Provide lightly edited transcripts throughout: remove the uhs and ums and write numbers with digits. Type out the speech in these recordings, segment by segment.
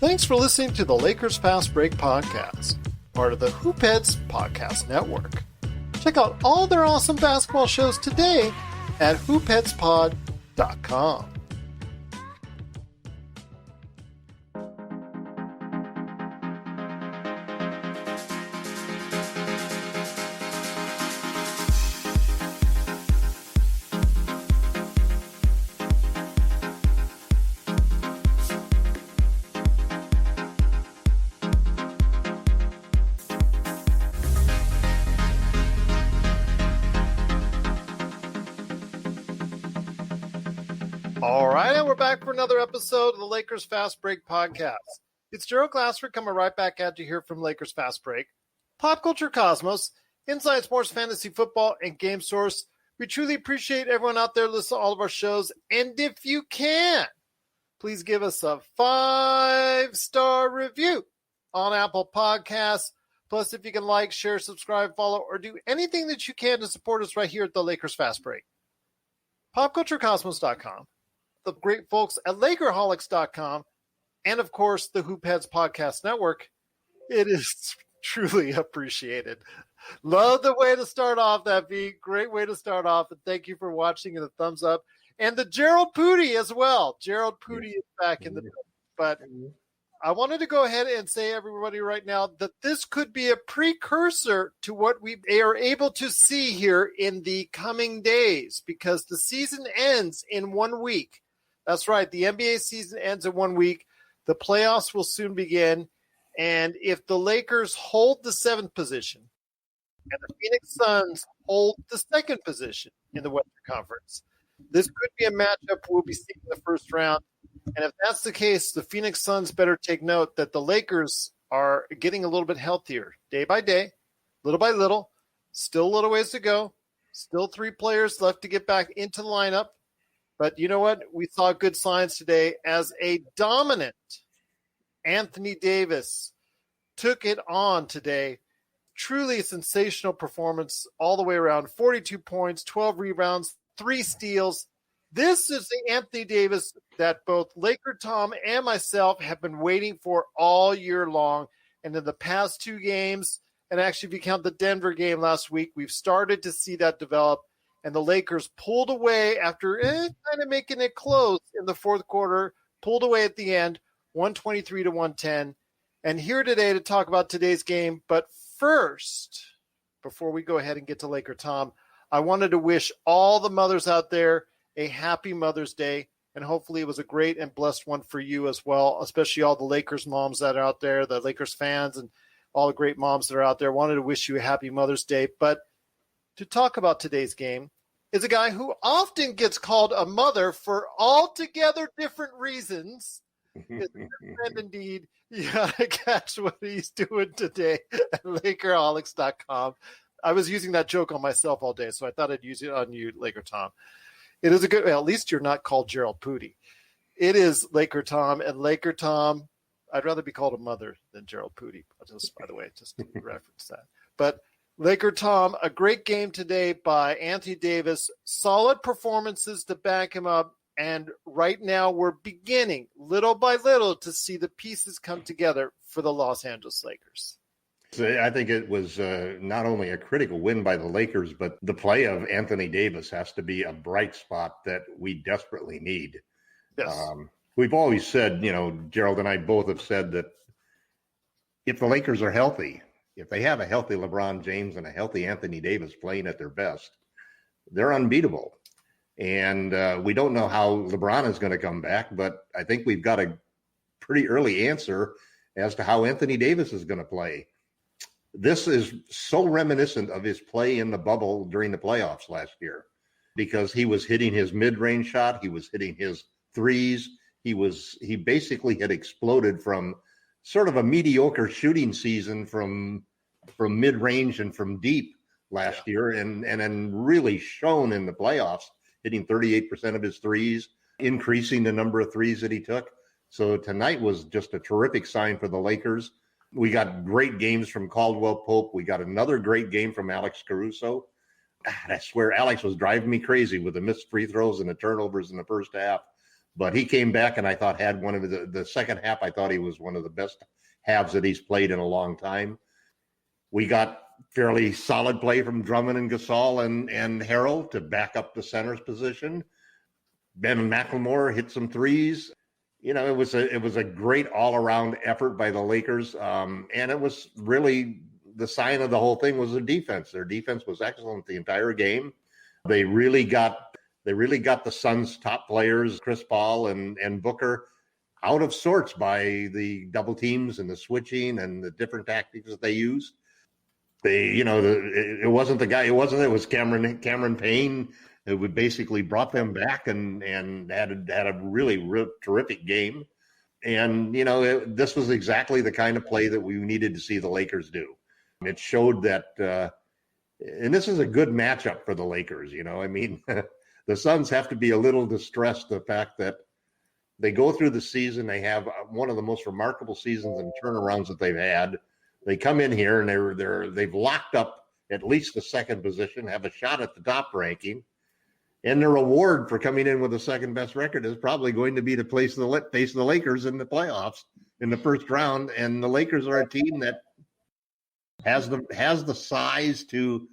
Thanks for listening to the Lakers Fast Break podcast, part of the Hoopheads Podcast Network. Check out all their awesome basketball shows today at hoopheadspod.com. All right, and we're back for another episode of the Lakers Fast Break podcast. It's Gerald Glassford coming right back at you here from Lakers Fast Break. Pop Culture Cosmos, Inside Sports Fantasy Football, and Game Source. We truly appreciate everyone out there listening to all of our shows. And if you can, please give us a 5-star review on Apple Podcasts. Plus, if you can like, share, subscribe, follow, or do anything that you can to support us right here at the Lakers Fast Break. PopCultureCosmos.com. The great folks at Lakerholics.com, and of course, the Hoopheads Podcast Network. It is truly appreciated. Love the way to start off that beat. Great way to start off, and thank you for watching and a thumbs up. And the Gerald Pooty as well. Gerald Pooty is back in the building. But I wanted to go ahead and say, everybody, right now, that this could be a precursor to what we are able to see here in the coming days, because the season ends in 1 week. That's right. The NBA season ends in 1 week. The playoffs will soon begin. And if the Lakers hold the 7th position and the Phoenix Suns hold the 2nd position in the Western Conference, this could be a matchup we'll be seeing in the first round. And if that's the case, the Phoenix Suns better take note that the Lakers are getting a little bit healthier day by day, little by little. Still a little ways to go. Still 3 players left to get back into the lineup. But you know what? We saw good signs today as a dominant Anthony Davis took it on today. Truly a sensational performance all the way around. 42 points, 12 rebounds, 3 steals. This is the Anthony Davis that both LakerTom and myself have been waiting for all year long. And in the past 2 games, and actually if you count the Denver game last week, we've started to see that develop. And the Lakers pulled away after kind of making it close in the fourth quarter, pulled away at the end, 123-110. And here today to talk about today's game. But first, before we go ahead and get to LakerTom, I wanted to wish all the mothers out there a happy Mother's Day. And hopefully it was a great and blessed one for you as well, especially all the Lakers moms that are out there, the Lakers fans and all the great moms that are out there. Wanted to wish you a happy Mother's Day. But to talk about today's game is a guy who often gets called a mother for altogether different reasons. His friend indeed. You gotta catch what he's doing today at Lakerholics.com. I was using that joke on myself all day, so I thought I'd use it on you, LakerTom. It is a good, well, at least you're not called Gerald Pooty. It is LakerTom, and LakerTom, I'd rather be called a mother than Gerald Pooty, just by the way, just to reference that. But LakerTom, a great game today by Anthony Davis. Solid performances to back him up. And right now we're beginning, little by little, to see the pieces come together for the Los Angeles Lakers. So I think it was not only a critical win by the Lakers, but the play of Anthony Davis has to be a bright spot that we desperately need. Yes. We've always said, Gerald and I both have said that if the Lakers are healthy, if they have a healthy LeBron James and a healthy Anthony Davis playing at their best, they're unbeatable. And we don't know how LeBron is going to come back, but I think we've got a pretty early answer as to how Anthony Davis is going to play. This is so reminiscent of his play in the bubble during the playoffs last year, because he was hitting his mid-range shot. He was hitting his threes. He basically had exploded from sort of a mediocre shooting season from mid-range and from deep last year, and then really shone in the playoffs, hitting 38% of his threes, increasing the number of threes that he took. So tonight was just a terrific sign for the Lakers. We got great games from Caldwell Pope. We got another great game from Alex Caruso. I swear Alex was driving me crazy with the missed free throws and the turnovers in the first half. But he came back and I thought had one of the second half. I thought he was one of the best halves that he's played in a long time. We got fairly solid play from Drummond and Gasol and Harold to back up the center's position. Ben McLemore hit some threes. You know, it was a great all-around effort by the Lakers. And it was really the sign of the whole thing was the defense. Their defense was excellent the entire game. They really got the Suns' top players, Chris Paul and Booker, out of sorts by the double teams and the switching and the different tactics that they used. It was Cameron Payne who basically brought them back and had a really terrific game. And, this was exactly the kind of play that we needed to see the Lakers do. It showed that, and this is a good matchup for the Lakers. The Suns have to be a little distressed, the fact that they go through the season. They have one of the most remarkable seasons and turnarounds that they've had. They come in here and they've locked up at least the second position, have a shot at the top ranking, and their reward for coming in with the second best record is probably going to be to face the Lakers in the playoffs in the first round. And the Lakers are a team that has the size to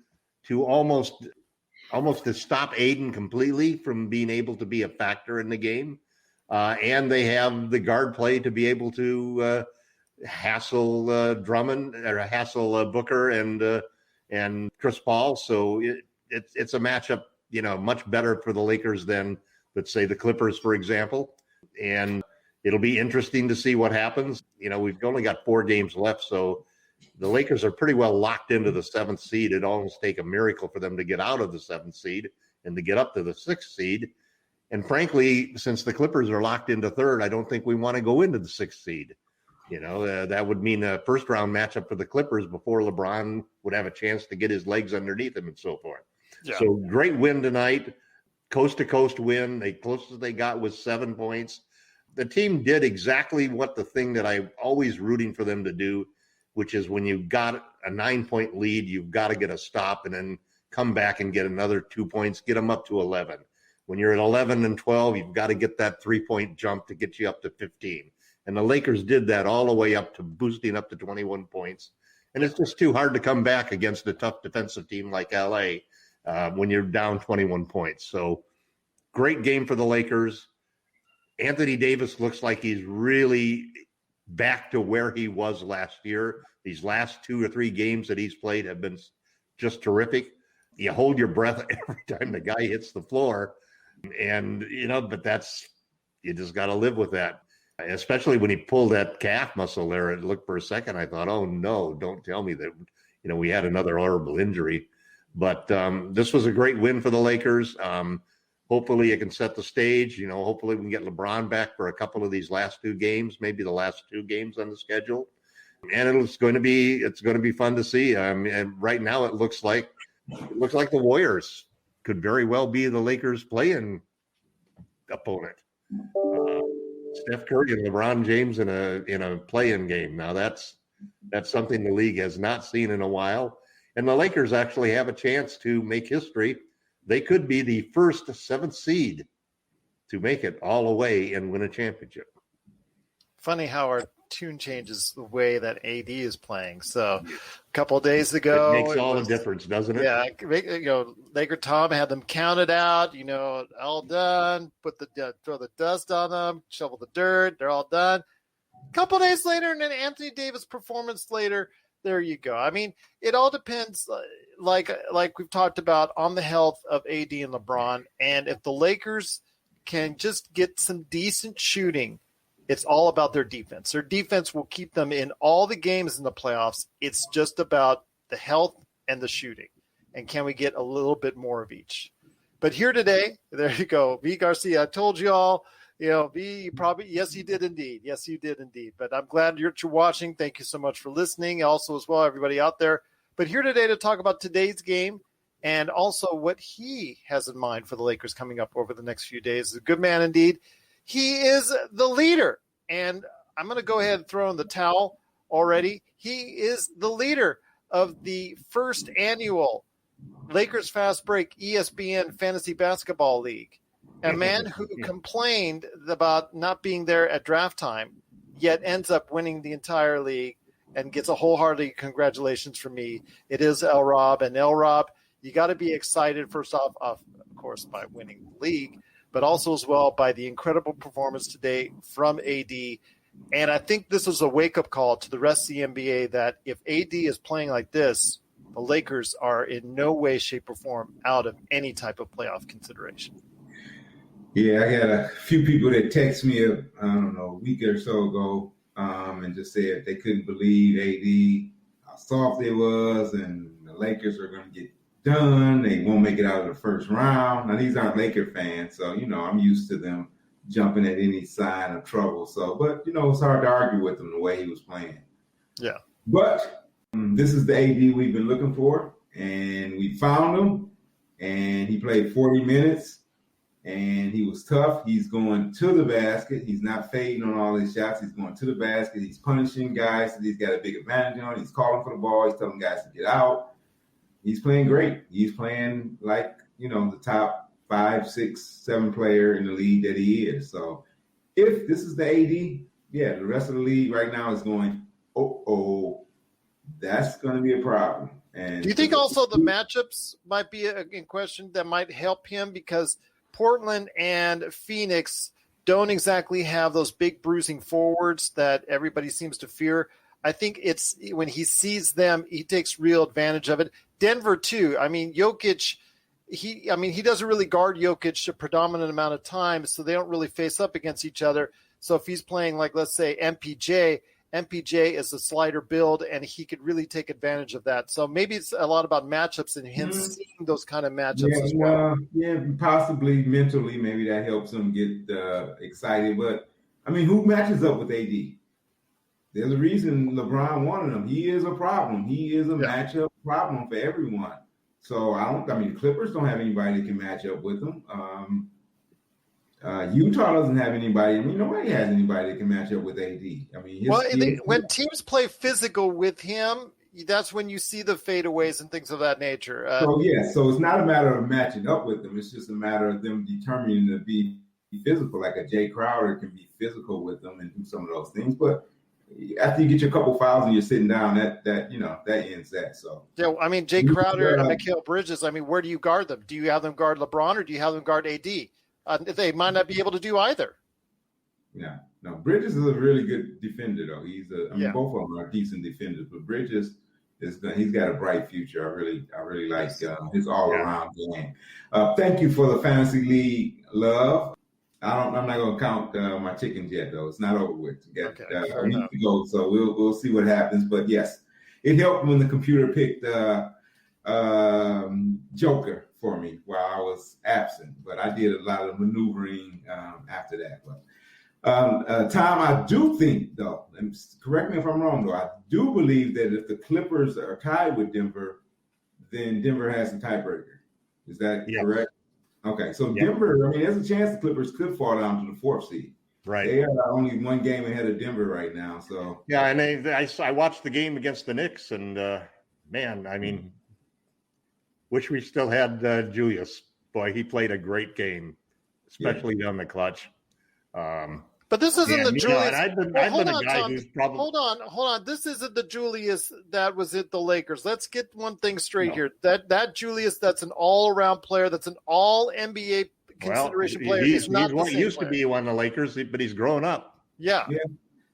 almost to stop Aiden completely from being able to be a factor in the game, and they have the guard play to be able to hassle Drummond or hassle Booker and Chris Paul. So it's a matchup, much better for the Lakers than, let's say, the Clippers, for example. And it'll be interesting to see what happens. We've only got 4 games left, so the Lakers are pretty well locked into the 7th seed. It'd almost take a miracle for them to get out of the 7th seed and to get up to the 6th seed. And frankly, since the Clippers are locked into 3rd, I don't think we want to go into the 6th seed. That would mean a first round matchup for the Clippers before LeBron would have a chance to get his legs underneath him and so forth. Yeah. So great win tonight, coast to coast win. The closest they got was 7 points. The team did exactly what the thing that I'm always rooting for them to do, which is when you've got a 9-point lead, you've got to get a stop and then come back and get another 2 points, get them up to 11. When you're at 11 and 12, you've got to get that 3-point jump to get you up to 15. And the Lakers did that all the way up to boosting up to 21 points. And it's just too hard to come back against a tough defensive team like LA when you're down 21 points. So great game for the Lakers. Anthony Davis looks like he's really back to where he was last year. These last 2 or 3 games that he's played have been just terrific. You hold your breath every time the guy hits the floor. And, but you just got to live with that. Especially when he pulled that calf muscle there. It looked for a second, I thought, oh no, don't tell me that, we had another horrible injury. But this was a great win for the Lakers. Hopefully it can set the stage. Hopefully we can get LeBron back for a couple of these last 2 games, maybe the last 2 games on the schedule. And it's going to be fun to see. And right now it looks like the Warriors could very well be the Lakers' play-in opponent. Steph Curry and LeBron James in a play-in game. Now that's something the league has not seen in a while. And the Lakers actually have a chance to make history. They could be the first 7th seed to make it all the way and win a championship. Funny how our tune changes the way that AD is playing. So a couple of days ago, it makes all the difference, doesn't it? Yeah, LakerTom had them counted out. All done. Throw the dust on them, shovel the dirt. They're all done. A couple of days later, and then Anthony Davis performance later. There you go. I mean, it all depends, like we've talked about, on the health of AD and LeBron. And if the Lakers can just get some decent shooting, it's all about their defense. Their defense will keep them in all the games in the playoffs. It's just about the health and the shooting. And can we get a little bit more of each? But here today, there you go. V. Garcia, I told you all, V, you probably, yes, you did indeed. Yes, you did indeed. But I'm glad you're watching. Thank you so much for listening. Also, as well, everybody out there. But here today to talk about today's game and also what he has in mind for the Lakers coming up over the next few days. A good man indeed. He is the leader, and I'm going to go ahead and throw in the towel already. He is the leader of the first annual Lakers Fast Break ESPN Fantasy Basketball League. A man who complained about not being there at draft time, yet ends up winning the entire league and gets a wholehearted congratulations from me. It is LRob. And LRob, you got to be excited, first off, of course, by winning the league, but also as well by the incredible performance today from AD. And I think this is a wake-up call to the rest of the NBA that if AD is playing like this, the Lakers are in no way, shape, or form out of any type of playoff consideration. Yeah, I got a few people that text me, a week or so ago and just said they couldn't believe AD, how soft it was, and the Lakers are going to get done. They won't make it out of the first round. Now, these aren't Laker fans, so, I'm used to them jumping at any sign of trouble. So, but, it's hard to argue with him the way he was playing. Yeah. But this is the AD we've been looking for, and we found him, and he played 40 minutes. And he was tough. He's going to the basket. He's not fading on all his shots. He's going to the basket. He's punishing guys that he's got a big advantage on. He's calling for the ball. He's telling guys to get out. He's playing great. He's playing like, the top 5, 6, 7 player in the league that he is. So if this is the AD, yeah, the rest of the league right now is going, that's going to be a problem. And do you think also the matchups might be in question that might help him, because Portland and Phoenix don't exactly have those big bruising forwards that everybody seems to fear? I think it's when he sees them, he takes real advantage of it. Denver too. I mean, Jokic, he doesn't really guard Jokic a predominant amount of time, so they don't really face up against each other. So if he's playing like, let's say, MPJ is a slider build, and he could really take advantage of that. So maybe it's a lot about matchups and him seeing those kind of matchups as well. Yeah, possibly mentally, maybe that helps him get excited. But, who matches up with AD? There's a reason LeBron wanted him. He is a problem. He is a matchup problem for everyone. So the Clippers don't have anybody that can match up with him. Utah doesn't have anybody. Nobody has anybody that can match up with AD. When teams play physical with him, that's when you see the fadeaways and things of that nature. So it's not a matter of matching up with them. It's just a matter of them determining to be physical. Like a Jay Crowder can be physical with them and do some of those things. But after you get your couple fouls and you're sitting down, that ends that. So Jay Crowder and Mikal Bridges. Where do you guard them? Do you have them guard LeBron or do you have them guard AD? They might not be able to do either. Yeah. No, Bridges is a really good defender, though. Both of them are decent defenders, but Bridges he's got a bright future. I really like his all-around game. Thank you for the fantasy league, love. I'm not going to count my chickens yet, though. It's not over with. I need to go, so we'll see what happens. But yes, it helped when the computer picked Joker for me while I was absent, but I did a lot of maneuvering after that. But Tom, I do think, though, and correct me if I'm wrong, though, I do believe that if the Clippers are tied with Denver, then Denver has the tiebreaker. Is that correct? Okay, so Denver, there's a chance the Clippers could fall down to the 4th seed. Right. They are only one game ahead of Denver right now. So yeah, and I watched the game against the Knicks, and wish we still had Julius. Boy, he played a great game, especially on the clutch. But this isn't the Julius. I've been a guy Tom, who's probably hold on. This isn't the Julius that was at the Lakers. Let's get one thing straight here. That Julius, that's an all-around player. That's an all NBA consideration player. He's not what used to be on the Lakers, but he's grown up. Yeah.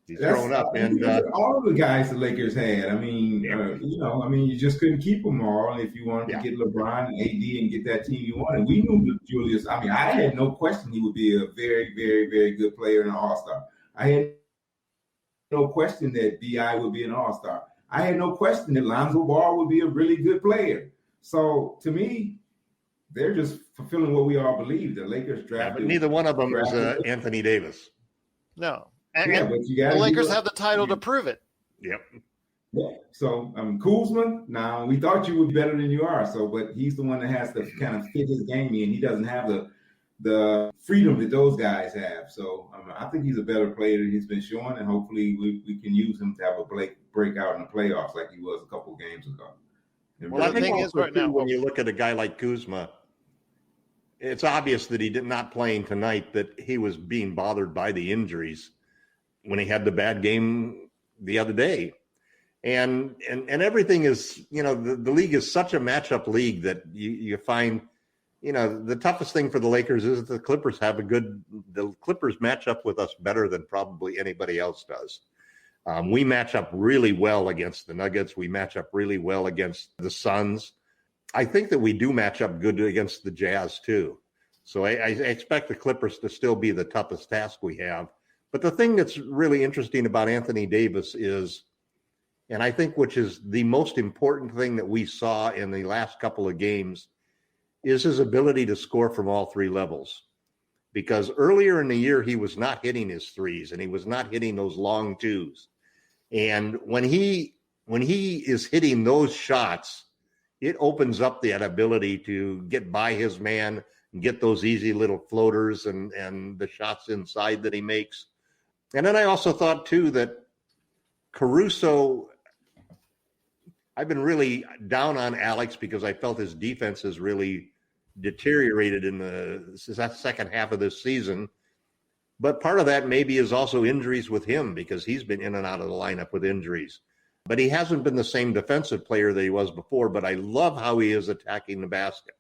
He's grown up, and all of the guys the Lakers had. You just couldn't keep them all if you wanted to get LeBron and AD and get that team you wanted. We knew that Julius. I had no question he would be a very, very, very good player and an all-star. I had no question that BI would be an all-star. I had no question that Lonzo Ball would be a really good player. So to me, they're just fulfilling what we all believe. The Lakers drafted. But neither one of them is Anthony Davis. No. But the Lakers have the title to prove it. Yep. Yeah. So Kuzma, now we thought you would be better than you are. But he's the one that has to kind of fit his game in. He doesn't have the freedom that those guys have. So I think he's a better player than he's been showing, and hopefully we can use him to have a breakout in the playoffs like he was a couple games ago. Well, I think also right now, when you look at a guy like Kuzma, it's obvious that he did not playing tonight, that he was being bothered by the injuries when he had the bad game the other day. And everything is, the league is such a matchup league that you find, the toughest thing for the Lakers is that the Clippers match up with us better than probably anybody else does. We match up really well against the Nuggets. We match up really well against the Suns. I think that we do match up good against the Jazz too. So I expect the Clippers to still be the toughest task we have. But the thing that's really interesting about Anthony Davis is, and I think which is the most important thing that we saw in the last couple of games, is his ability to score from all three levels. Because earlier in the year, he was not hitting his threes and he was not hitting those long twos. And when he is hitting those shots, it opens up that ability to get by his man and get those easy little floaters and the shots inside that he makes. And then I also thought, too, that Caruso, I've been really down on Alex because I felt his defense has really deteriorated in the second half of this season. But part of that maybe is also injuries with him because he's been in and out of the lineup with injuries. But he hasn't been the same defensive player that he was before. But I love how he is attacking the basket.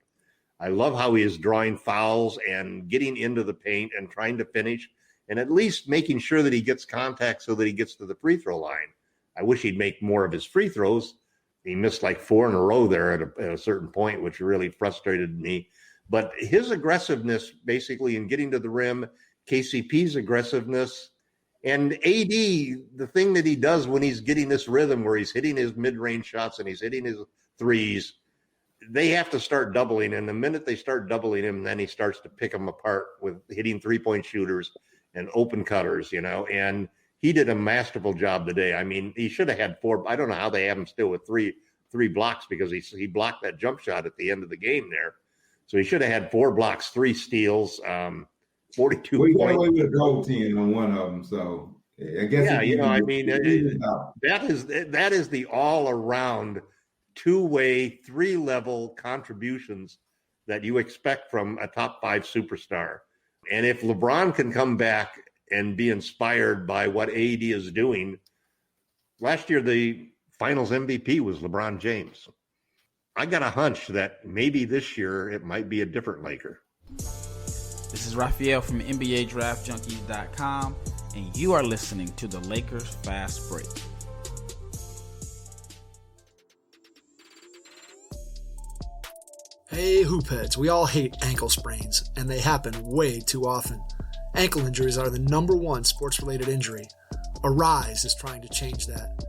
I love how he is drawing fouls and getting into the paint and trying to finish and at least making sure that he gets contact so that he gets to the free throw line. I wish he'd make more of his free throws. He missed like 4 in a row there at a certain point, which really frustrated me. But his aggressiveness, basically, in getting to the rim, KCP's aggressiveness, and AD, the thing that he does when he's getting this rhythm where he's hitting his mid-range shots and he's hitting his threes, they have to start doubling. And the minute they start doubling him, then he starts to pick them apart with hitting three-point shooters and open cutters, and he did a masterful job today. I mean, he should have had 4. I don't know how they have him still with three blocks because he blocked that jump shot at the end of the game there. So he should have had 4 blocks, 3 steals, 42 points. Well, he got away with a goal team on one of them. So I guess that is the all-around 2-way 3-level contributions that you expect from a top 5 superstar. And if LeBron can come back and be inspired by what AD is doing, last year the Finals MVP was LeBron James. I got a hunch that maybe this year it might be a different Laker. This is Raphael from NBA DraftJunkies.com, and you are listening to the Lakers Fast Break. Hey, hoopheads, we all hate ankle sprains, and they happen way too often. Ankle injuries are the #1 sports-related injury. Arise is trying to change that.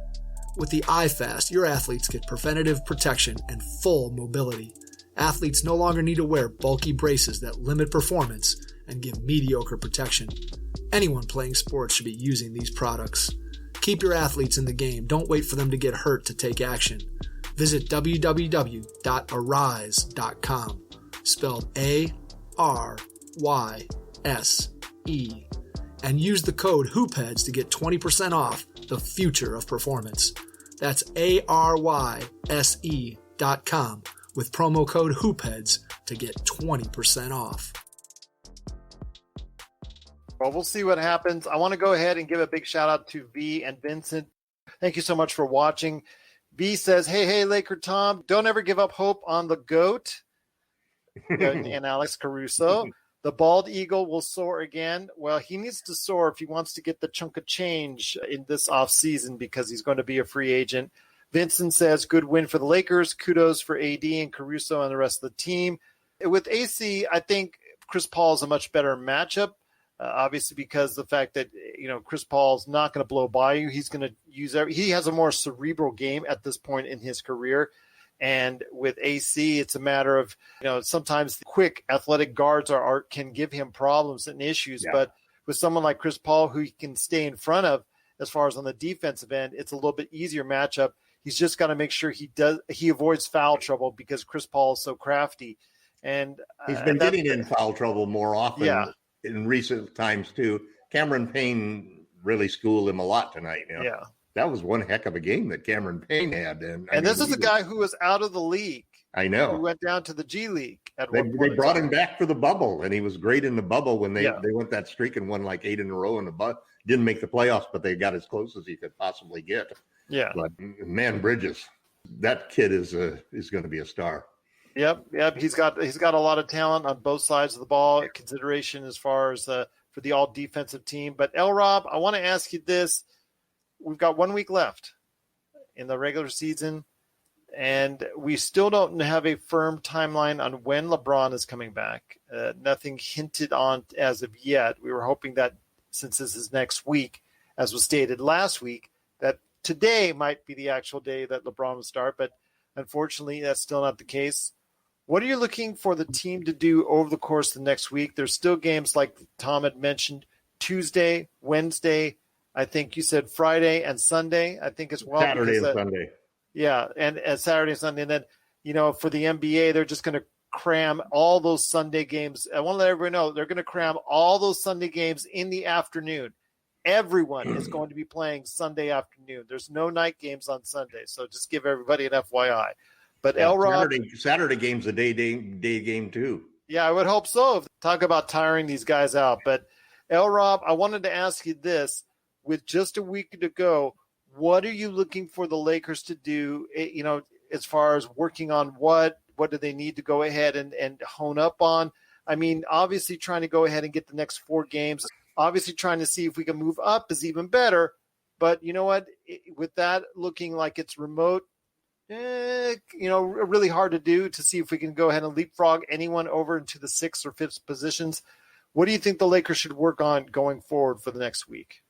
With the iFast, your athletes get preventative protection and full mobility. Athletes no longer need to wear bulky braces that limit performance and give mediocre protection. Anyone playing sports should be using these products. Keep your athletes in the game. Don't wait for them to get hurt to take action. Visit www.arise.com, spelled ARYSE, and use the code HOOPHEADS to get 20% off the future of performance. That's ARYSE.com with promo code HOOPHEADS to get 20% off. Well, we'll see what happens. I want to go ahead and give a big shout out to V and Vincent. Thank you so much for watching. V says, hey, LakerTom, don't ever give up hope on the GOAT and Alex Caruso. The bald eagle will soar again. Well, he needs to soar if he wants to get the chunk of change in this offseason because he's going to be a free agent. Vincent says, good win for the Lakers. Kudos for AD and Caruso and the rest of the team. With AC, I think Chris Paul is a much better matchup. Obviously, because the fact that, Chris Paul's not going to blow by you. He's going to he has a more cerebral game at this point in his career. And with AC, it's a matter of, sometimes the quick athletic guards can give him problems and issues. Yeah. But with someone like Chris Paul, who he can stay in front of as far as on the defensive end, it's a little bit easier matchup. He's just got to make sure he avoids foul trouble because Chris Paul is so crafty. And he's been getting in foul trouble more often. Yeah. In recent times too. Cameron Payne really schooled him a lot tonight. Yeah. That was one heck of a game that Cameron Payne had. And this is a guy who was out of the league I He know. went down to the G League at They one point. brought him back for the bubble, and he was great in the bubble when they Yeah. went that streak and won like 8 in a row in the didn't make the playoffs, but they got as close as he could possibly get. Yeah. But man, Bridges, that kid is going to be a star. Yep. He's got a lot of talent on both sides of the ball. Consideration as far as for the all defensive team. But LRob, I want to ask you this: we've got 1 week left in the regular season, and we still don't have a firm timeline on when LeBron is coming back. Nothing hinted on as of yet. We were hoping that since this is next week, as was stated last week, that today might be the actual day that LeBron will start, but unfortunately, that's still not the case. What are you looking for the team to do over the course of the next week? There's still games like Tom had mentioned, Tuesday, Wednesday, I think you said Friday and Sunday, I think as well. Saturday and Sunday. Yeah, and Saturday and Sunday. And then, for the NBA, they're just going to cram all those Sunday games. I want to let everyone know they're going to cram all those Sunday games in the afternoon. Everyone is going to be playing Sunday afternoon. There's no night games on Sunday, so just give everybody an FYI. But LRob, Saturday game's a day game too. Yeah, I would hope so. Talk about tiring these guys out. But LRob, I wanted to ask you this: with just a week to go, what are you looking for the Lakers to do? As far as working on what do they need to go ahead and hone up on? I mean, obviously trying to go ahead and get the next 4 games. Obviously trying to see if we can move up is even better. But you know what? With that looking like it's remote, really hard to do to see if we can go ahead and leapfrog anyone over into the 6th or 5th positions. What do you think the Lakers should work on going forward for the next week?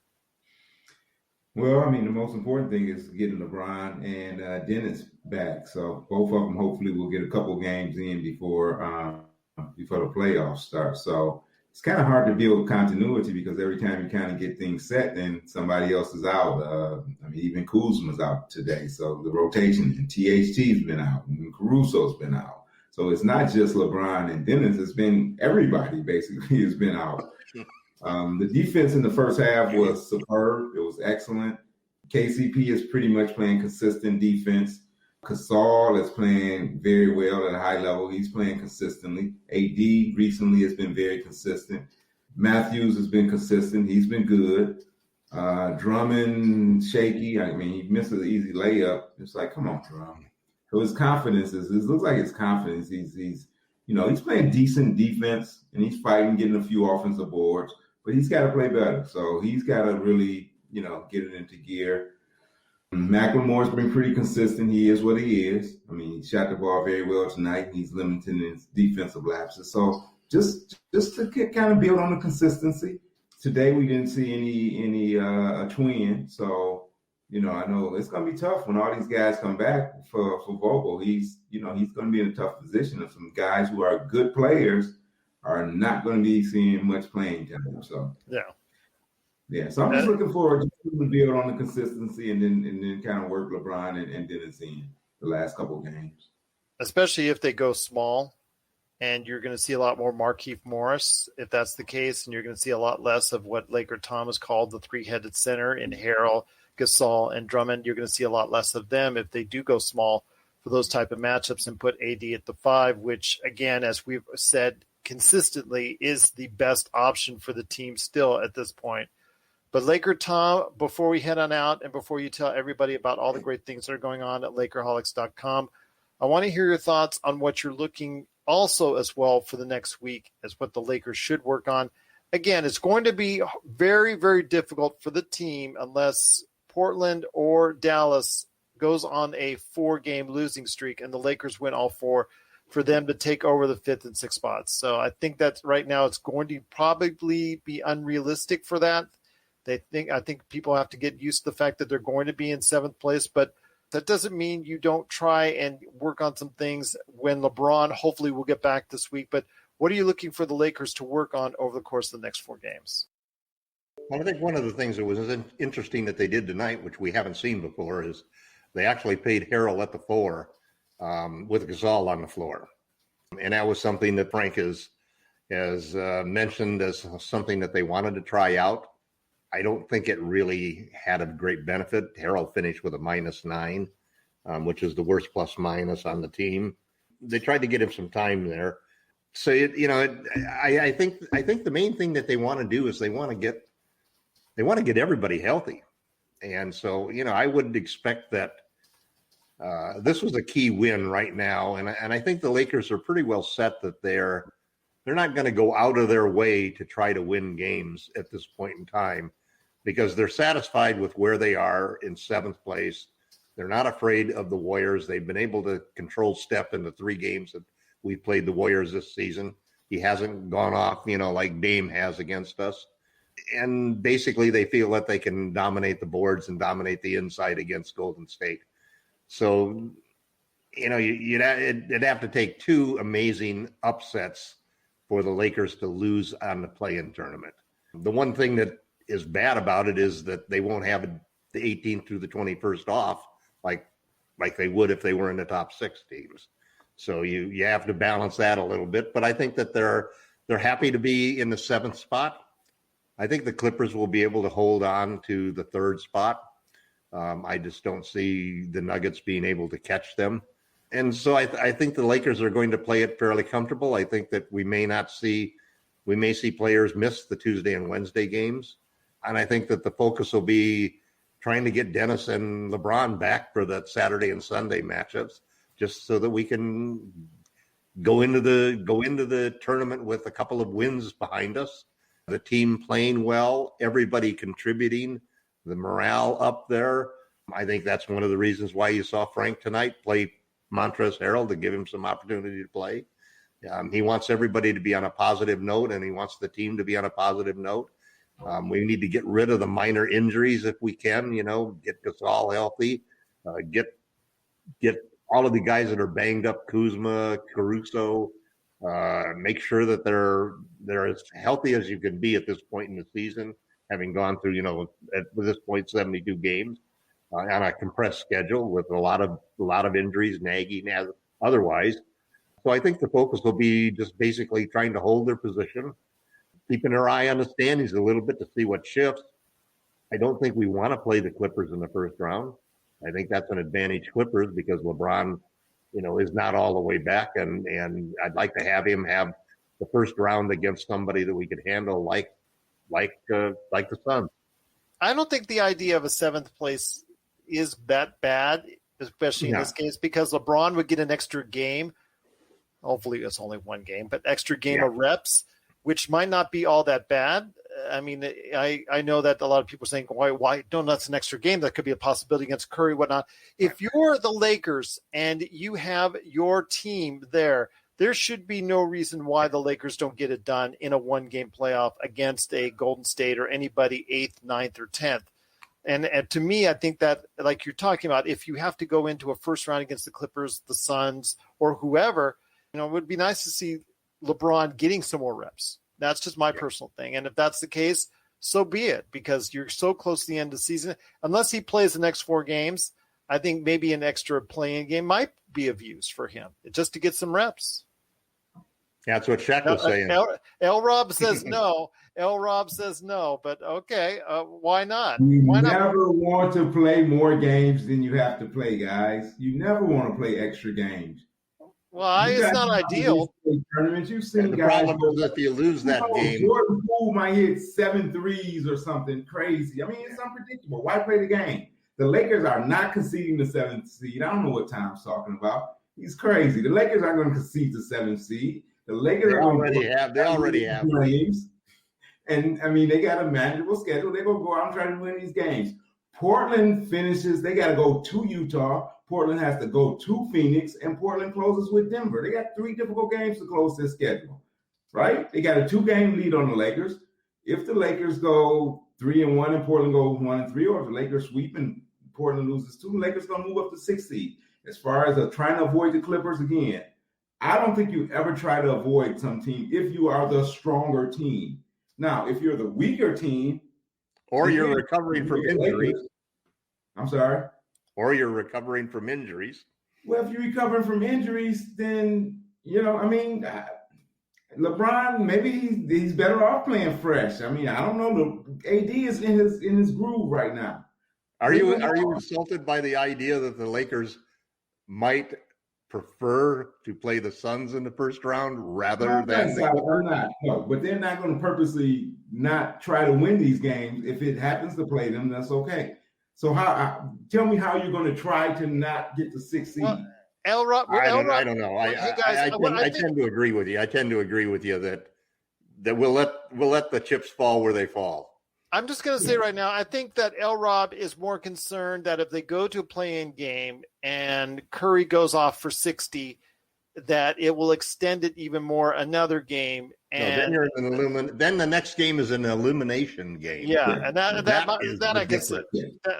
Well, I mean, the most important thing is getting LeBron and Dennis back. So both of them hopefully will get a couple games in before the playoffs start. So it's kind of hard to build continuity because every time you kind of get things set, then somebody else is out. Even Kuzma's out today. So the rotation and THT's been out and Caruso's been out. So it's not just LeBron and Dennis. It's been everybody basically has been out. The defense in the first half was superb. It was excellent. KCP is pretty much playing consistent defense. Gasol is playing very well at a high level. He's playing consistently. AD recently has been very consistent. Matthews has been consistent. He's been good. Drummond, shaky. I mean, he misses an easy layup. It's like, come on, Drummond. So his confidence it looks like his confidence. He's playing decent defense and he's fighting, getting a few offensive boards, but he's got to play better. So he's got to really, get it into gear. McLemore's been pretty consistent. He is what he is. I mean, he shot the ball very well tonight. He's limiting his defensive lapses. So just to kind of build on the consistency. Today we didn't see any twin. So, I know it's going to be tough when all these guys come back for Vogel. He's going to be in a tough position. And some guys who are good players are not going to be seeing much playing time. So, yeah. So I'm just looking forward to build on the consistency and then kind of work LeBron and Dennis in the last couple of games. Especially if they go small, and you're going to see a lot more Markieff Morris if that's the case, and you're going to see a lot less of what LakerTom has called the 3-headed center in Gerald, Gasol, and Drummond. You're going to see a lot less of them if they do go small for those type of matchups and put AD at the 5, which, again, as we've said consistently, is the best option for the team still at this point. But LakerTom, before we head on out and before you tell everybody about all the great things that are going on at LakerHolics.com, I want to hear your thoughts on what you're looking also as well for the next week as what the Lakers should work on. Again, it's going to be very, very difficult for the team unless Portland or Dallas goes on a 4-game losing streak and the Lakers win all 4 for them to take over the 5th and 6th spots. So I think that right now it's going to probably be unrealistic for that. I think people have to get used to the fact that they're going to be in 7th place, but that doesn't mean you don't try and work on some things when LeBron hopefully will get back this week. But what are you looking for the Lakers to work on over the course of the next 4 games? Well, I think one of the things that was interesting that they did tonight, which we haven't seen before, is they actually paid Gerald at the 4 with Gasol on the floor. And that was something that Frank has mentioned as something that they wanted to try out. I don't think it really had a great benefit. Gerald finished with a -9, which is the worst plus minus on the team. they tried to get him some time there. So I think the main thing that they want to do is they want to get everybody healthy, and so I would expect that this was a key win right now, and I think the Lakers are pretty well set that they're not going to go out of their way to try to win games at this point in time, because they're satisfied with where they are in 7th place. They're not afraid of the Warriors. They've been able to control Steph in the 3 games that we've played the Warriors this season. He hasn't gone off, like Dame has against us. And basically they feel that they can dominate the boards and dominate the inside against Golden State. So, it'd have to take 2 amazing upsets for the Lakers to lose on the play-in tournament. The one thing that is bad about it is that they won't have the 18th through the 21st off like they would if they were in the top 6 teams. So you have to balance that a little bit. But I think that they're happy to be in the 7th spot. I think the Clippers will be able to hold on to the 3rd spot. I just don't see the Nuggets being able to catch them. And so I think the Lakers are going to play it fairly comfortable. I think that we may see players miss the Tuesday and Wednesday games. And I think that the focus will be trying to get Dennis and LeBron back for that Saturday and Sunday matchups, just so that we can go into the tournament with a couple of wins behind us. The team playing well, everybody contributing, the morale up there. I think that's one of the reasons why you saw Frank tonight play Montrezl Harrell, to give him some opportunity to play. He wants everybody to be on a positive note, and he wants the team to be on a positive note. We need to get rid of the minor injuries if we can, get us all healthy, get all of the guys that are banged up, Kuzma, Caruso, make sure that they're as healthy as you can be at this point in the season, having gone through, at this point, 72 games on a compressed schedule with a lot of injuries, nagging as otherwise. So I think the focus will be just basically trying to hold their position, keeping their eye on the standings a little bit to see what shifts. I don't think we want to play the Clippers in the first round. I think that's an advantage Clippers because LeBron, is not all the way back, and I'd like to have him have the first round against somebody that we could handle, like the Suns. I don't think the idea of a 7th place is that bad, especially in this case, because LeBron would get an extra game. Hopefully it's only 1 game, but extra game of reps, which might not be all that bad. I mean, I know that a lot of people are saying, why don't that's an extra game? That could be a possibility against Curry, whatnot. If you're the Lakers and you have your team there should be no reason why the Lakers don't get it done in a 1-game playoff against a Golden State or anybody 8th, 9th, or 10th. And to me, I think that, like you're talking about, if you have to go into a first round against the Clippers, the Suns, or whoever, it would be nice to see LeBron getting some more reps. That's just my personal thing. And if that's the case, so be it, because you're so close to the end of the season. Unless he plays the next 4 games, I think maybe an extra play-in game might be of use for him, just to get some reps. Yeah, that's what Shaq was saying. LRob says no. LRob says no, but okay, why not? You Why never want to play more games than you have to play, guys. You never want to play extra games. Well, it's not ideal. Tournaments. You've seen the guys. problem is if you lose that game, Jordan Poole might hit 7 threes or something crazy. I mean, it's unpredictable. Why play the game? The Lakers are not conceding the 7th seed. I don't know what Tom's talking about. He's crazy. The Lakers aren't going to concede the 7th seed. The Lakers already have games. And I mean, they got a manageable schedule. They're going to go out and try to win these games. Portland finishes. They got to go to Utah. Portland has to go to Phoenix, and Portland closes with Denver. They got 3 difficult games to close their schedule, right? They got a 2-game lead on the Lakers. If the Lakers go 3-1 and Portland goes 1-3, or if the Lakers sweep and Portland loses 2, the Lakers going to move up to 6th seed. As far as trying to avoid the Clippers again, I don't think you ever try to avoid some team if you are the stronger team. Now, if you're the weaker team, or you're recovering from injuries. I'm sorry. Or you're recovering from injuries. Well, if you're recovering from injuries, then, LeBron, maybe he's better off playing fresh. I mean, I don't know. AD is in his groove right now. Are you insulted by the idea that the Lakers might prefer to play the Suns in the first round rather No, than the Clippers? I'm not. No, but they're not going to purposely not try to win these games. If it happens to play them, that's okay. So tell me how you're going to try to not get the 6th seed. Well, LRob, I don't know. hey guys, I tend to agree with you. I tend to agree with you that we'll let the chips fall where they fall. I'm just going to say right now, I think that LRob is more concerned that if they go to a play-in game and Curry goes off for 60, that it will extend it even more another game. And then the next game is an elimination game. Yeah, and that I guess.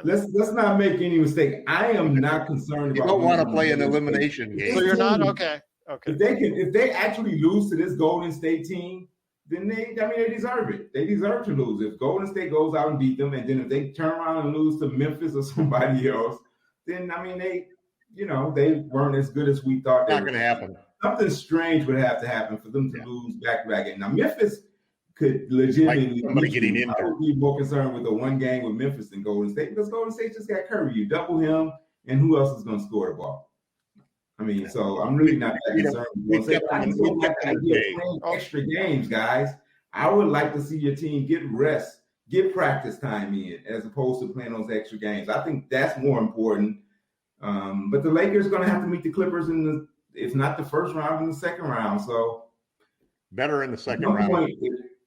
Let's not make any mistake. I am not concerned about. You don't want to play an elimination game. So you're not okay. Okay. If they actually lose to this Golden State team, then they deserve it. They deserve to lose. If Golden State goes out and beat them, and then if they turn around and lose to Memphis or somebody else, then they weren't as good as we thought. Not going to happen. Something strange would have to happen for them to lose back-to-back games. Now Memphis could legitimately I would be more concerned with the one game with Memphis than Golden State, because Golden State just got Curry. You double him, and who else is going to score the ball? I mean, so I'm really not that concerned. I just don't like the idea of playing extra games, guys. I would like to see your team get rest, get practice time in, as opposed to playing those extra games. I think that's more important. But the Lakers are going to have to meet the Clippers if not the first round, in the second round. So better in the second round.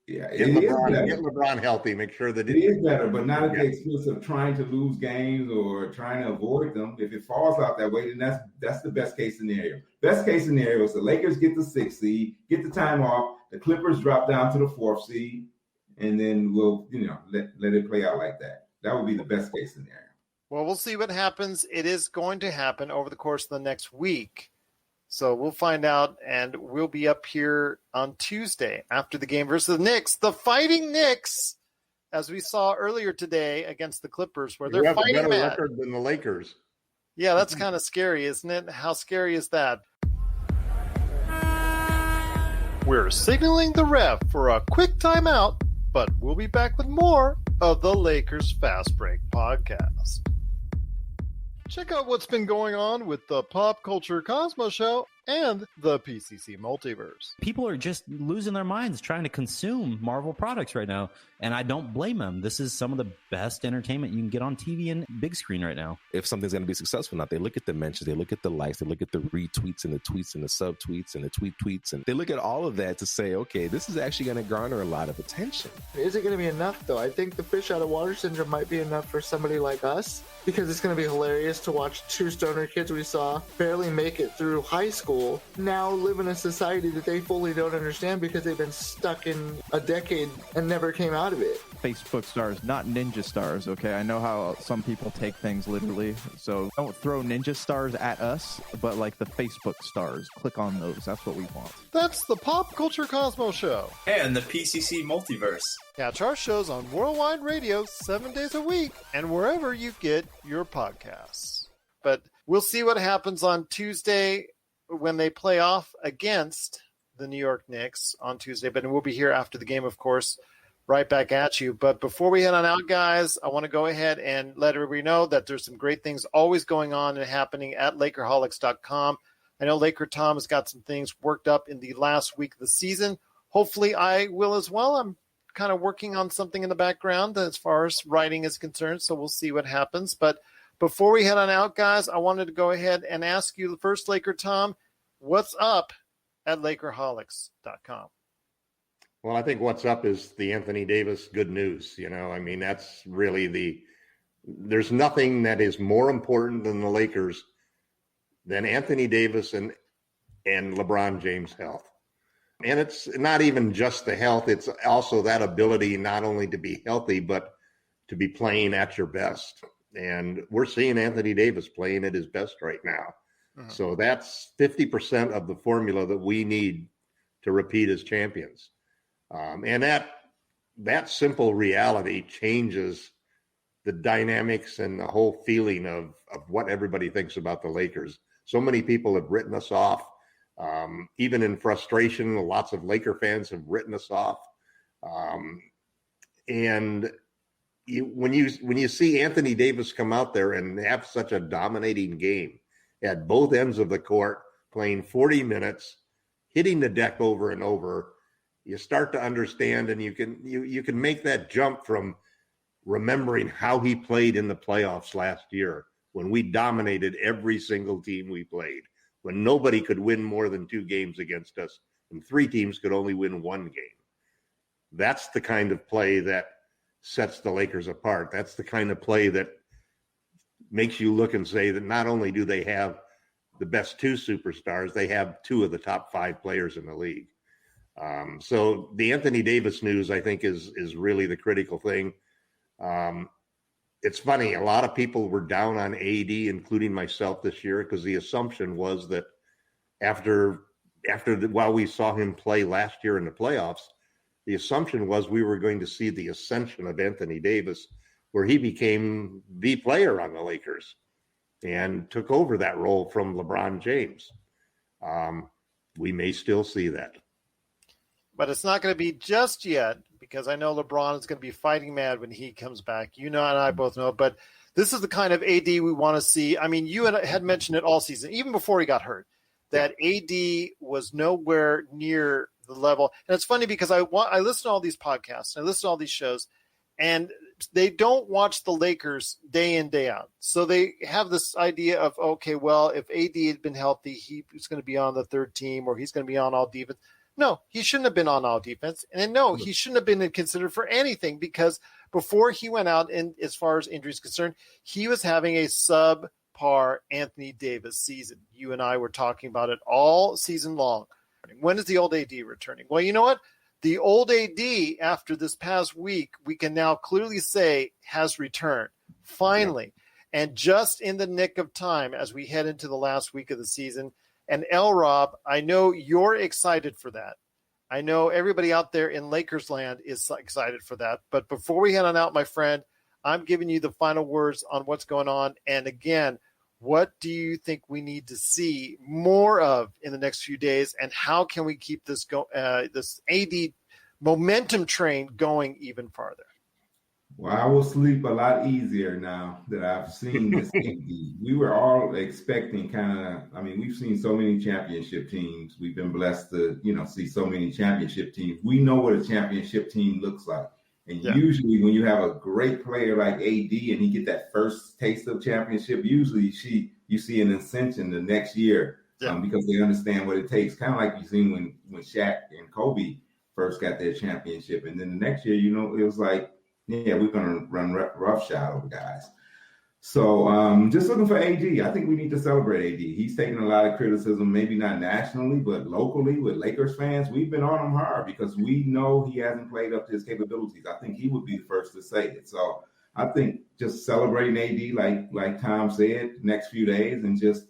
Get LeBron healthy. Make sure that it is better, but not at the expense of trying to lose games or trying to avoid them. If it falls out that way, then that's the best case scenario. Best case scenario is the Lakers get the 6th seed, get the time off. The Clippers drop down to the 4th seed, and then we'll let it play out like that. That would be the best case scenario. Well, we'll see what happens. It is going to happen over the course of the next week. So we'll find out, and we'll be up here on Tuesday after the game versus the Knicks, the Fighting Knicks, as we saw earlier today against the Clippers, where they're fighting a better record than the Lakers. Yeah, that's kind of scary, isn't it? How scary is that? We're signaling the ref for a quick timeout, but we'll be back with more of the Lakers Fast Break podcast. Check out what's been going on with the Pop Culture Cosmos Show and the PCC Multiverse. People are just losing their minds trying to consume Marvel products right now, and I don't blame them. This is some of the best entertainment you can get on TV and big screen right now. If something's going to be successful or not, they look at the mentions, they look at the likes, they look at the retweets and the tweets and the subtweets and the tweets, and they look at all of that to say, okay, this is actually going to garner a lot of attention. Is it going to be enough, though? I think the fish out of water syndrome might be enough for somebody like us, because it's going to be hilarious to watch two stoner kids we saw barely make it through high school now live in a society that they fully don't understand because they've been stuck in a decade and never came out of it. Facebook stars, not ninja stars, okay? I know how some people take things literally, so don't throw ninja stars at us, but like the Facebook stars. Click on those. That's what we want. That's the Pop Culture Cosmos Show. And the PCC Multiverse. Catch our shows on Worldwide Radio 7 days a week and wherever you get your podcasts. But we'll see what happens on Tuesday when they play off against the New York Knicks on Tuesday. But we'll be here after the game, of course, right back at you. But before we head on out, guys, I want to go ahead and let everybody know that there's some great things always going on and happening at LakerHolics.com. I know LakerTom has got some things worked up in the last week of the season. Hopefully I will as well. I'm kind of working on something in the background as far as writing is concerned, so we'll see what happens. But before we head on out, guys, I wanted to go ahead and ask you first, LakerTom, what's up at LakerHolics.com? Well, I think what's up is the Anthony Davis good news. I mean, that's really there's nothing that is more important than the Lakers than Anthony Davis and LeBron James' health. And it's not even just the health. It's also that ability not only to be healthy, but to be playing at your best. And we're seeing Anthony Davis playing at his best right now. Uh-huh. So that's 50% of the formula that we need to repeat as champions. And that simple reality changes the dynamics and the whole feeling of what everybody thinks about the Lakers. So many people have written us off. Even in frustration, lots of Laker fans have written us off. And when you see Anthony Davis come out there and have such a dominating game at both ends of the court, playing 40 minutes, hitting the deck over and over, you start to understand, and you can make that jump from remembering how he played in the playoffs last year when we dominated every single team we played, when nobody could win more than 2 games against us and 3 teams could only win 1 game. That's the kind of play that sets the Lakers apart. That's the kind of play that makes you look and say that not only do they have the best 2 superstars, they have 2 of the top 5 players in the league. So the Anthony Davis news, I think, is really the critical thing. It's funny, a lot of people were down on AD, including myself this year, because the assumption was that while we saw him play last year in the playoffs, the assumption was we were going to see the ascension of Anthony Davis, where he became the player on the Lakers and took over that role from LeBron James. We may still see that. But it's not going to be just yet, because I know LeBron is going to be fighting mad when he comes back. You know, and I both know. But this is the kind of AD we want to see. I mean, you had mentioned it all season, even before he got hurt, that AD was nowhere near the level. And it's funny because I listen to all these podcasts, I listen to all these shows, and they don't watch the Lakers day in, day out. So they have this idea of, okay, well, if AD had been healthy, he's going to be on the 3rd team, or he's going to be on all defense. No, he shouldn't have been on all defense. And no, he shouldn't have been considered for anything, because before he went out, and as far as injuries concerned, he was having a subpar Anthony Davis season. You and I were talking about it all season long. When is the old AD returning? Well, you know what? The old AD, after this past week, we can now clearly say has returned, finally. And just in the nick of time as we head into the last week of the season. And LRob, I know you're excited for that. I know everybody out there in Lakers land is excited for that. But before we head on out, my friend, I'm giving you the final words on what's going on. And again, what do you think we need to see more of in the next few days? And how can we keep this this AD momentum train going even farther? Well, I will sleep a lot easier now that I've seen this AD. We were all expecting we've seen so many championship teams. We've been blessed to, see so many championship teams. We know what a championship team looks like. And usually when you have a great player like AD and he get that first taste of championship, usually you see an ascension the next year because they understand what it takes. Kind of like you seen when Shaq and Kobe first got their championship. And then the next year, it was like, we're going to run roughshod over guys. So just looking for AD. I think we need to celebrate AD. He's taking a lot of criticism, maybe not nationally, but locally with Lakers fans. We've been on him hard because we know he hasn't played up to his capabilities. I think he would be the first to say it. So I think just celebrating AD, like Tom said, next few days, and just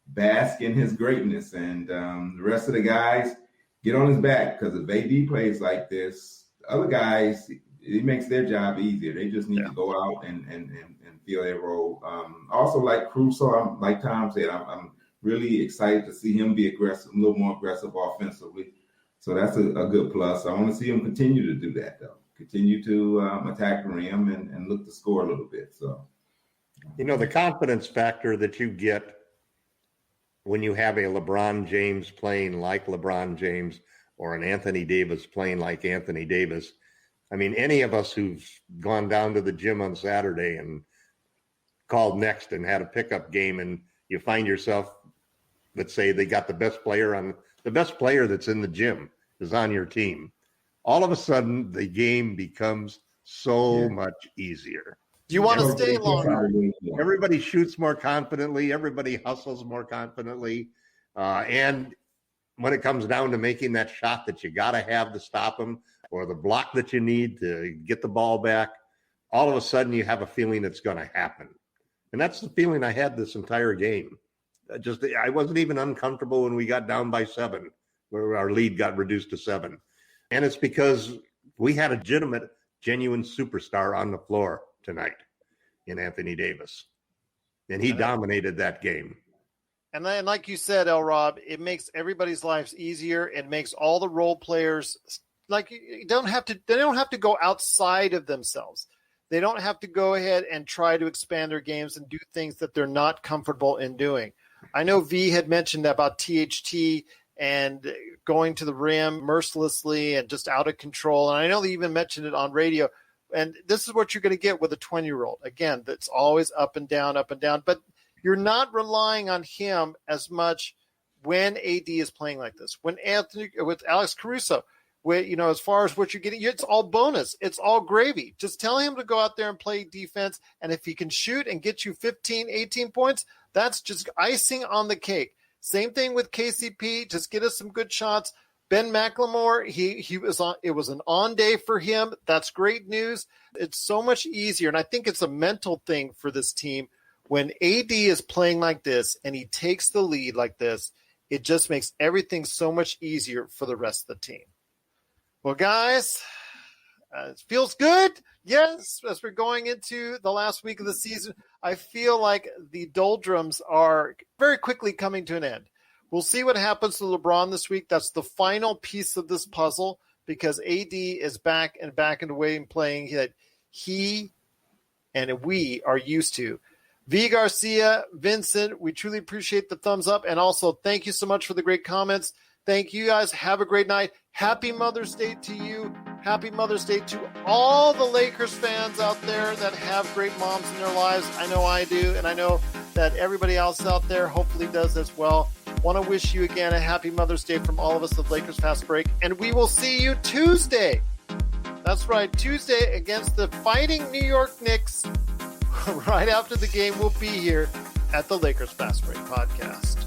bask in his greatness. And the rest of the guys get on his back, because if AD plays like this, other guys, it makes their job easier. They just need to go out and feel their role. Also, like Crusoe, like Tom said, I'm really excited to see him be aggressive, a little more aggressive offensively. So that's a good plus. I want to see him continue to do that, though. Continue to attack the rim and look to score a little bit. So, the confidence factor that you get when you have a LeBron James playing like LeBron James, or an Anthony Davis playing like Anthony Davis. I mean, any of us who've gone down to the gym on Saturday and called next and had a pickup game, and you find yourself, let's say they got the best player that's in the gym is on your team. All of a sudden, the game becomes so much easier. You want to stay longer. Everybody shoots more confidently. Everybody hustles more confidently. And when it comes down to making that shot that you got to have to stop them, or the block that you need to get the ball back, all of a sudden you have a feeling it's going to happen. And that's the feeling I had this entire game. I wasn't even uncomfortable when we got down by 7, where our lead got reduced to 7. And it's because we had a genuine superstar on the floor tonight in Anthony Davis. And he dominated that game. And then, like you said, LRob, it makes everybody's lives easier. It makes all the role players they don't have to go outside of themselves. They don't have to go ahead and try to expand their games and do things that they're not comfortable in doing. I know V had mentioned about THT and going to the rim mercilessly and just out of control. And I know they even mentioned it on radio. And this is what you're going to get with a 20-year-old. Again, that's always up and down. But you're not relying on him as much when AD is playing like this. With Alex Caruso, as far as what you're getting, it's all bonus. It's all gravy. Just tell him to go out there and play defense. And if he can shoot and get you 15, 18 points, that's just icing on the cake. Same thing with KCP. Just get us some good shots. Ben McLemore, it was an on day for him. That's great news. It's so much easier. And I think it's a mental thing for this team. When AD is playing like this and he takes the lead like this, it just makes everything so much easier for the rest of the team. Well, guys, it feels good. Yes, as we're going into the last week of the season, I feel like the doldrums are very quickly coming to an end. We'll see what happens to LeBron this week. That's the final piece of this puzzle because AD is back in the way and playing that he and we are used to. V. Garcia, Vincent, we truly appreciate the thumbs up. And also, thank you so much for the great comments. Thank you guys. Have a great night. Happy Mother's Day to you. Happy Mother's Day to all the Lakers fans out there that have great moms in their lives. I know I do, and I know that everybody else out there hopefully does as well. Want to wish you again a happy Mother's Day from all of us at Lakers Fast Break, and we will see you Tuesday. That's right, Tuesday against the Fighting New York Knicks. Right after the game, we'll be here at the Lakers Fast Break podcast.